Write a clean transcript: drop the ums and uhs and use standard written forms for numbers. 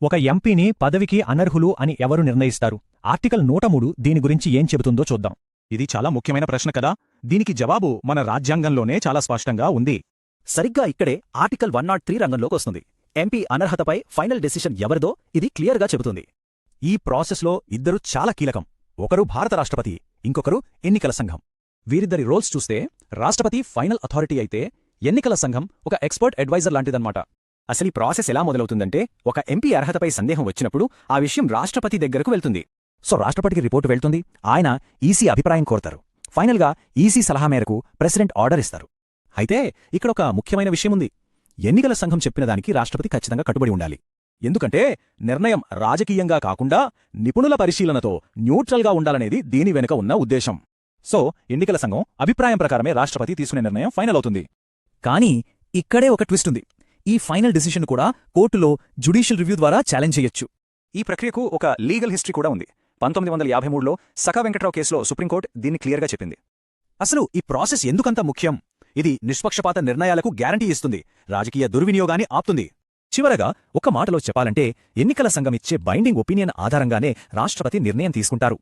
ఒక ఎంపీని పదవికి అనర్హులు అని ఎవరు నిర్ణయిస్తారు? ఆర్టికల్ 103 దీని గురించి ఏం చెబుతుందో చూద్దాం. ఇది చాలా ముఖ్యమైన ప్రశ్న కదా. దీనికి జవాబు మన రాజ్యాంగంలోనే చాలా స్పష్టంగా ఉంది. సరిగ్గా ఇక్కడే ఆర్టికల్ 103 రంగంలోకొస్తుంది. ఎంపీ అనర్హతపై ఫైనల్ డెసిషన్ ఎవరిదో ఇది క్లియర్గా చెబుతుంది. ఈ ప్రాసెస్లో ఇద్దరు చాలా కీలకం. ఒకరు భారత రాష్ట్రపతి, ఇంకొకరు ఎన్నికల సంఘం. వీరిద్దరి రోల్స్ చూస్తే రాష్ట్రపతి ఫైనల్ అథారిటీ అయితే ఎన్నికల సంఘం ఒక ఎక్స్పర్ట్ అడ్వైజర్ లాంటిదన్నమాట. అసలు ఈ ప్రాసెస్ ఎలా మొదలవుతుందంటే, ఒక ఎంపీ అర్హతపై సందేహం వచ్చినప్పుడు ఆ విషయం రాష్ట్రపతి దగ్గరకు వెళ్తుంది. సో రాష్ట్రపతికి రిపోర్టు వెళ్తుంది, ఆయన ఈసీ అభిప్రాయం కోరతారు. ఫైనల్గా ఈసీ సలహా మేరకు ప్రెసిడెంట్ ఆర్డర్ ఇస్తారు. అయితే ఇక్కడ ఒక ముఖ్యమైన విషయముంది. ఎన్నికల సంఘం చెప్పిన దానికి రాష్ట్రపతి ఖచ్చితంగా కట్టుబడి ఉండాలి. ఎందుకంటే నిర్ణయం రాజకీయంగా కాకుండా నిపుణుల పరిశీలనతో న్యూట్రల్గా ఉండాలనేది దీని వెనుక ఉన్న ఉద్దేశం. సో ఎన్నికల సంఘం అభిప్రాయం ప్రకారమే రాష్ట్రపతి తీసుకునే నిర్ణయం ఫైనల్ అవుతుంది. కానీ ఇక్కడే ఒక ట్విస్ట్ ఉంది. ఈ ఫైనల్ డెసిషన్ కూడా కోర్టులో జ్యుడిషియల్ రివ్యూ ద్వారా ఛాలెంజ్ చేయొచ్చు. ఈ ప్రక్రియకు ఒక లీగల్ హిస్టరీ కూడా ఉంది. 1953లో సకా వెంకట్రావు కేసులో సుప్రీంకోర్టు దీన్ని క్లియర్గా చెప్పింది. అసలు ఈ ప్రాసెస్ ఎందుకంత ముఖ్యం? ఇది నిష్పక్షపాత నిర్ణయాలకు గ్యారంటీ ఇస్తుంది, రాజకీయ దుర్వినియోగాన్ని ఆపుతుంది. చివరగా ఒక మాటలో చెప్పాలంటే, ఎన్నికల సంఘం ఇచ్చే బైండింగ్ ఒపీనియన్ ఆధారంగానే రాష్ట్రపతి నిర్ణయం తీసుకుంటారు.